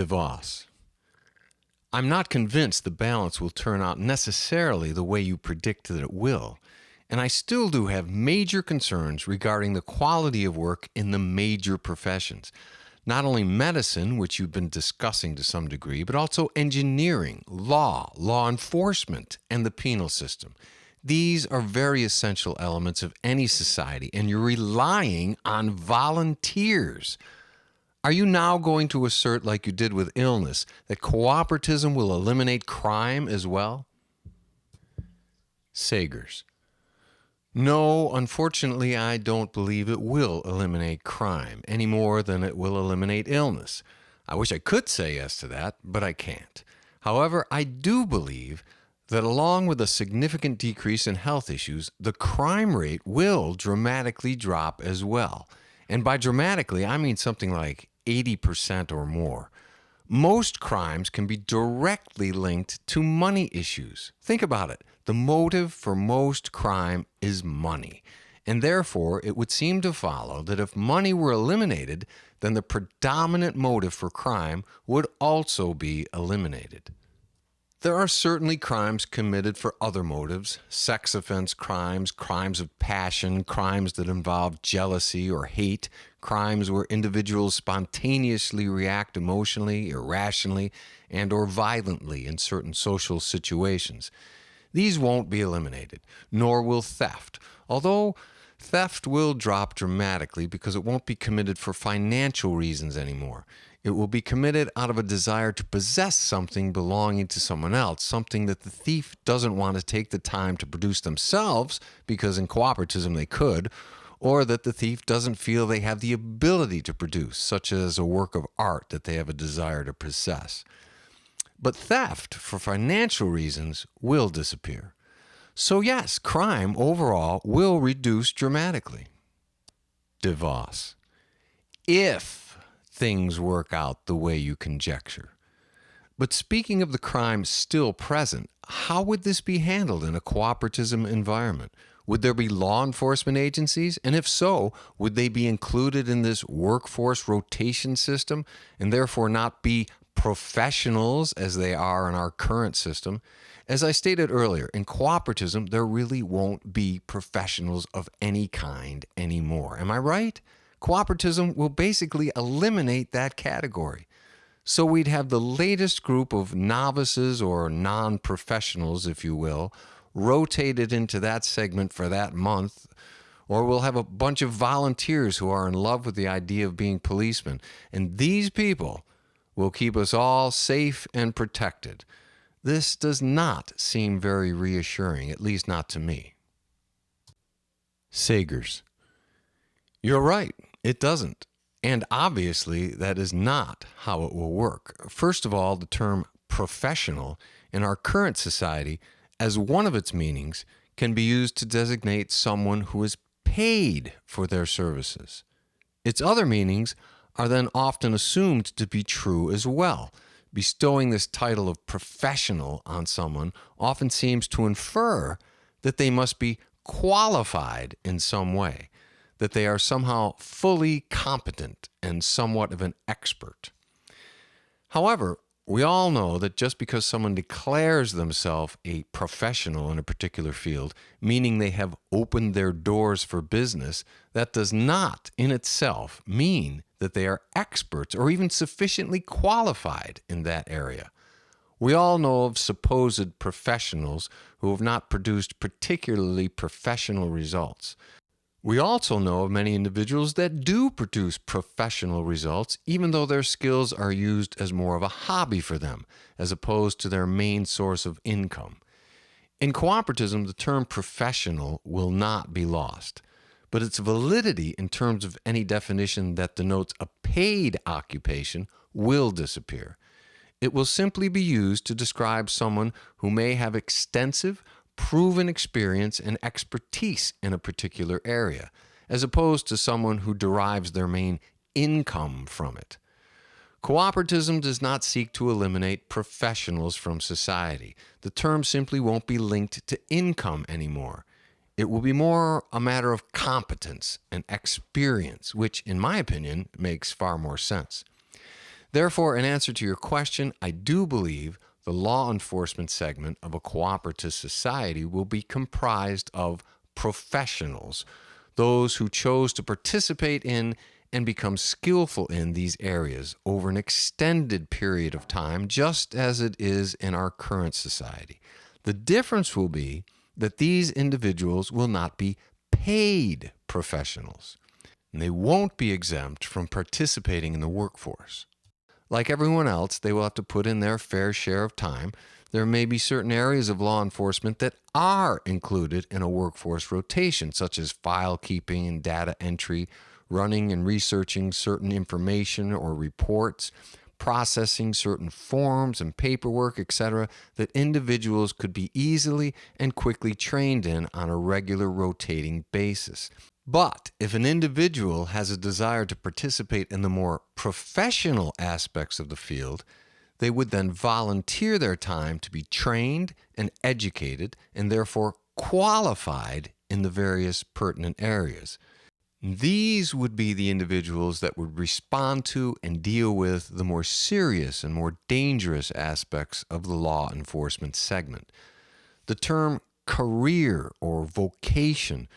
DeVos. I'm not convinced the balance will turn out necessarily the way you predict that it will, and I still do have major concerns regarding the quality of work in the major professions. Not only medicine, which you've been discussing to some degree, but also engineering, law enforcement, and the penal system. These are very essential elements of any society, and you're relying on volunteers. Are you now going to assert, like you did with illness, that cooperatism will eliminate crime as well? Sagers. No, unfortunately, I don't believe it will eliminate crime any more than it will eliminate illness. I wish I could say yes to that, but I can't. However, I do believe that along with a significant decrease in health issues, the crime rate will dramatically drop as well. And by dramatically, I mean something like 80% or more. Most crimes can be directly linked to money issues. Think about it. The motive for most crime is money. And therefore, it would seem to follow that if money were eliminated, then the predominant motive for crime would also be eliminated. There are certainly crimes committed for other motives, sex offense crimes, crimes of passion, crimes that involve jealousy or hate, crimes where individuals spontaneously react emotionally, irrationally, and or violently in certain social situations. These won't be eliminated, nor will theft, although theft will drop dramatically because it won't be committed for financial reasons anymore. It will be committed out of a desire to possess something belonging to someone else, something that the thief doesn't want to take the time to produce themselves because in cooperatism they could, or that the thief doesn't feel they have the ability to produce, such as a work of art that they have a desire to possess. But theft, for financial reasons, will disappear. So yes, crime overall will reduce dramatically. DeVos. If things work out the way you conjecture. But speaking of the crime still present, how would this be handled in a cooperatism environment? Would there be law enforcement agencies? And if so, would they be included in this workforce rotation system and therefore not be professionals as they are in our current system? As I stated earlier, in cooperatism, there really won't be professionals of any kind anymore. Am I right? Cooperatism will basically eliminate that category. So we'd have the latest group of novices or non-professionals, if you will, rotated into that segment for that month, or we'll have a bunch of volunteers who are in love with the idea of being policemen. And these people will keep us all safe and protected. This does not seem very reassuring, at least not to me. Sagers. You're right. It doesn't. And obviously, that is not how it will work. First of all, the term professional in our current society, as one of its meanings, can be used to designate someone who is paid for their services. Its other meanings are then often assumed to be true as well. Bestowing this title of professional on someone often seems to infer that they must be qualified in some way, that they are somehow fully competent and somewhat of an expert. However, we all know that just because someone declares themselves a professional in a particular field, meaning they have opened their doors for business, that does not in itself mean that they are experts or even sufficiently qualified in that area. We all know of supposed professionals who have not produced particularly professional results. We also know of many individuals that do produce professional results, even though their skills are used as more of a hobby for them, as opposed to their main source of income. In cooperatism, the term professional will not be lost, but its validity in terms of any definition that denotes a paid occupation will disappear. It will simply be used to describe someone who may have extensive, proven experience and expertise in a particular area, as opposed to someone who derives their main income from it. Cooperatism does not seek to eliminate professionals from society. The term simply won't be linked to income anymore. It will be more a matter of competence and experience, which, in my opinion, makes far more sense. Therefore, in answer to your question, I do believe the law enforcement segment of a cooperative society will be comprised of professionals, those who chose to participate in and become skillful in these areas over an extended period of time, just as it is in our current society. The difference will be that these individuals will not be paid professionals, and they won't be exempt from participating in the workforce. Like everyone else, they will have to put in their fair share of time. There may be certain areas of law enforcement that are included in a workforce rotation, such as file keeping and data entry, running and researching certain information or reports, processing certain forms and paperwork, etc., that individuals could be easily and quickly trained in on a regular rotating basis. But if an individual has a desire to participate in the more professional aspects of the field, they would then volunteer their time to be trained and educated and therefore qualified in the various pertinent areas. These would be the individuals that would respond to and deal with the more serious and more dangerous aspects of the law enforcement segment. The term career or vocation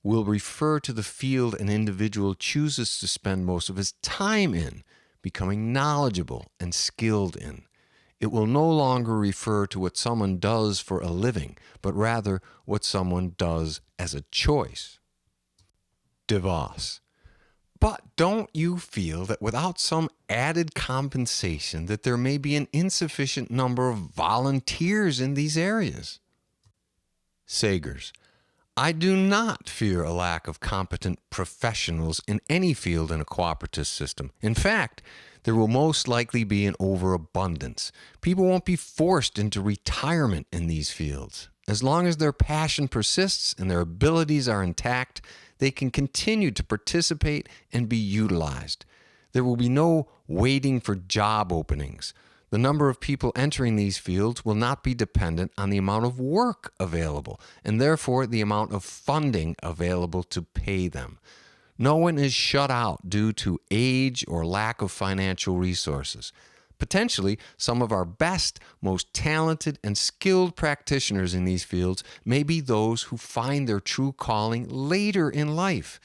will refer to the field an individual chooses to spend most of his time in, becoming knowledgeable and skilled in. It will no longer refer to what someone does for a living, but rather what someone does as a choice. DeVos. But don't you feel that without some added compensation that there may be an insufficient number of volunteers in these areas? Sagers. I do not fear a lack of competent professionals in any field in a cooperative system. In fact, there will most likely be an overabundance. People won't be forced into retirement in these fields. As long as their passion persists and their abilities are intact, they can continue to participate and be utilized. There will be no waiting for job openings. The number of people entering these fields will not be dependent on the amount of work available, and therefore the amount of funding available to pay them. No one is shut out due to age or lack of financial resources. Potentially, some of our best, most talented, and skilled practitioners in these fields may be those who find their true calling later in life.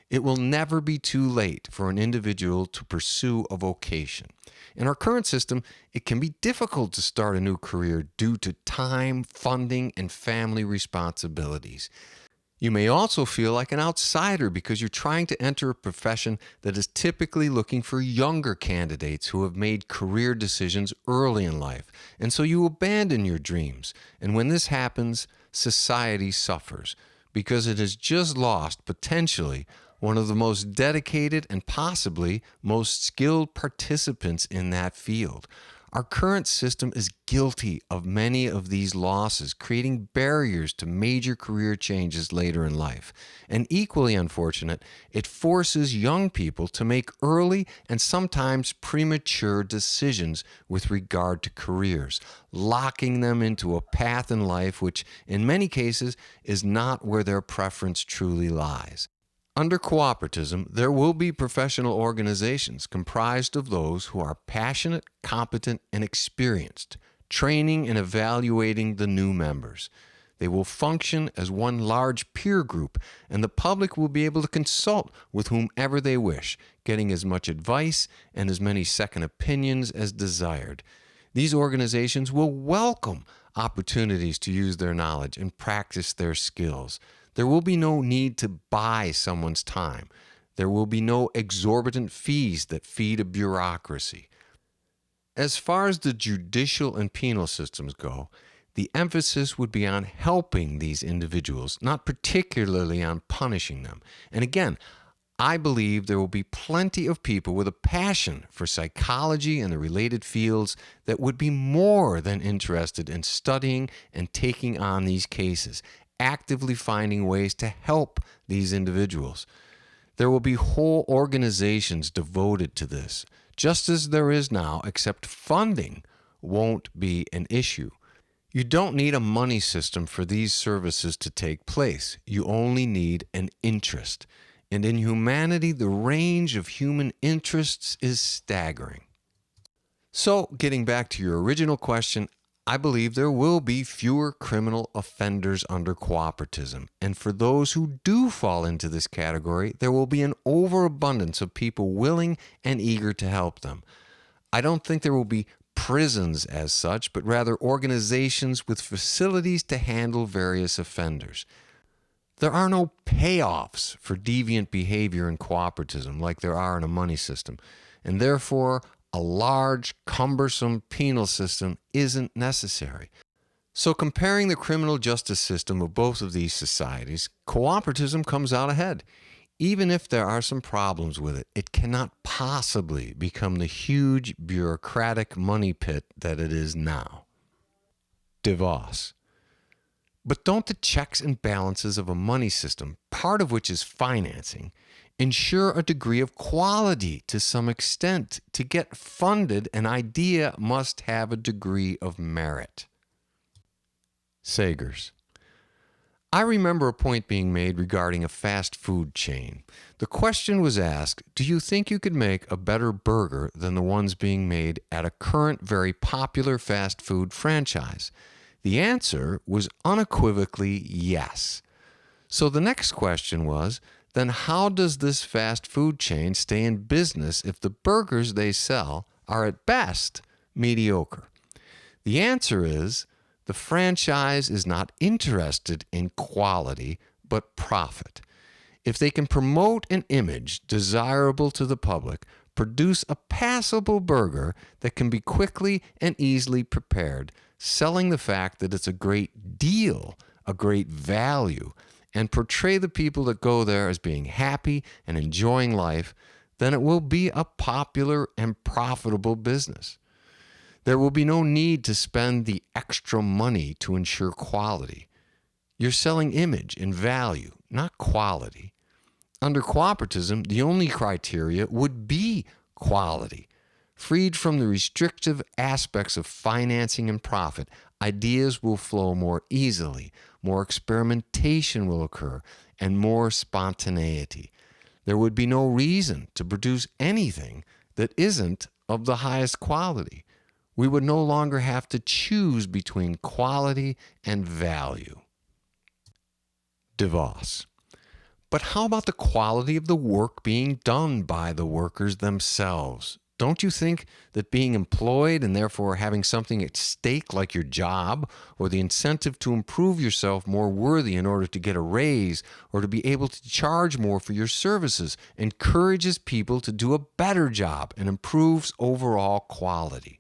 It will never be too late for an individual to pursue a vocation. In our current system, it can be difficult to start a new career due to time, funding, and family responsibilities. You may also feel like an outsider because you're trying to enter a profession that is typically looking for younger candidates who have made career decisions early in life, and so you abandon your dreams. And when this happens, society suffers because it has just lost, potentially, one of the most dedicated and possibly most skilled participants in that field. Our current system is guilty of many of these losses, creating barriers to major career changes later in life. And equally unfortunate, it forces young people to make early and sometimes premature decisions with regard to careers, locking them into a path in life which, in many cases, is not where their preference truly lies. Under cooperativism, there will be professional organizations comprised of those who are passionate, competent, and experienced, training and evaluating the new members. They will function as one large peer group, and the public will be able to consult with whomever they wish, getting as much advice and as many second opinions as desired. These organizations will welcome opportunities to use their knowledge and practice their skills. There will be no need to buy someone's time. There will be no exorbitant fees that feed a bureaucracy. As far as the judicial and penal systems go, the emphasis would be on helping these individuals, not particularly on punishing them. And again, I believe there will be plenty of people with a passion for psychology and the related fields that would be more than interested in studying and taking on these cases, actively finding ways to help these individuals. There will be whole organizations devoted to this, just as there is now, except funding won't be an issue. You don't need a money system for these services to take place. You only need an interest. And in humanity, the range of human interests is staggering. So, getting back to your original question, I believe there will be fewer criminal offenders under cooperatism. And for those who do fall into this category, there will be an overabundance of people willing and eager to help them. I don't think there will be prisons as such, but rather organizations with facilities to handle various offenders. There are no payoffs for deviant behavior in cooperatism like there are in a money system, and therefore a large, cumbersome penal system isn't necessary. So, comparing the criminal justice system of both of these societies, cooperatism comes out ahead. Even if there are some problems with it, it cannot possibly become the huge bureaucratic money pit that it is now. DeVos. But don't the checks and balances of a money system, part of which is financing, ensure a degree of quality to some extent? To get funded, an idea must have a degree of merit. Sagers. I remember a point being made regarding a fast food chain. The question was asked, do you think you could make a better burger than the ones being made at a current very popular fast food franchise? The answer was unequivocally yes. So the next question was, then how does this fast food chain stay in business if the burgers they sell are at best mediocre? The answer is, the franchise is not interested in quality, but profit. If they can promote an image desirable to the public, produce a passable burger that can be quickly and easily prepared, selling the fact that it's a great deal, a great value, and portray the people that go there as being happy and enjoying life, then it will be a popular and profitable business. There will be no need to spend the extra money to ensure quality. You're selling image and value, not quality. Under cooperatism, the only criteria would be quality. Freed from the restrictive aspects of financing and profit, ideas will flow more easily, more experimentation will occur, and more spontaneity. There would be no reason to produce anything that isn't of the highest quality. We would no longer have to choose between quality and value. DeVos. But how about the quality of the work being done by the workers themselves? Don't you think that being employed and therefore having something at stake like your job or the incentive to improve yourself more worthy in order to get a raise or to be able to charge more for your services encourages people to do a better job and improves overall quality?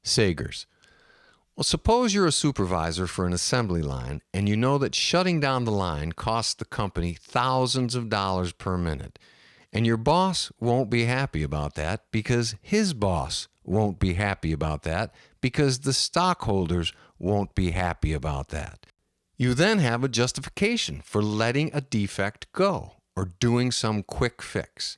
Sagers. Well, suppose you're a supervisor for an assembly line and you know that shutting down the line costs the company thousands of dollars per minute. And your boss won't be happy about that because his boss won't be happy about that because the stockholders won't be happy about that. You then have a justification for letting a defect go or doing some quick fix.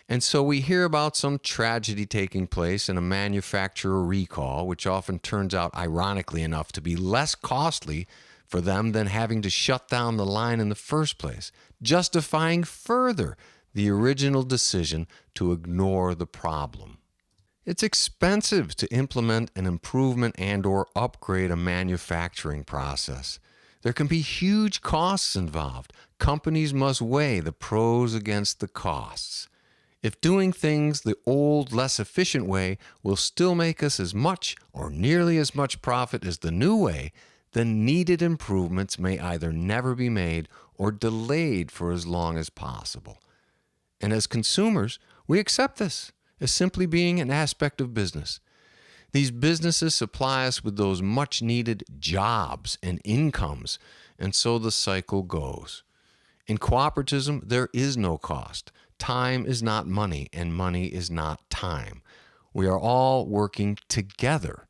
And so we hear about some tragedy taking place in a manufacturer recall, which often turns out, ironically enough, to be less costly for them than having to shut down the line in the first place, justifying further the original decision to ignore the problem. It's expensive to implement an improvement and/or upgrade a manufacturing process. There can be huge costs involved. Companies must weigh the pros against the costs. If doing things the old, less efficient way will still make us as much or nearly as much profit as the new way, then needed improvements may either never be made or delayed for as long as possible. And as consumers, we accept this as simply being an aspect of business. These businesses supply us with those much-needed jobs and incomes, and so the cycle goes. In cooperatism, there is no cost. Time is not money, and money is not time. We are all working together.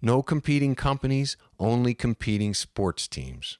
No competing companies, only competing sports teams.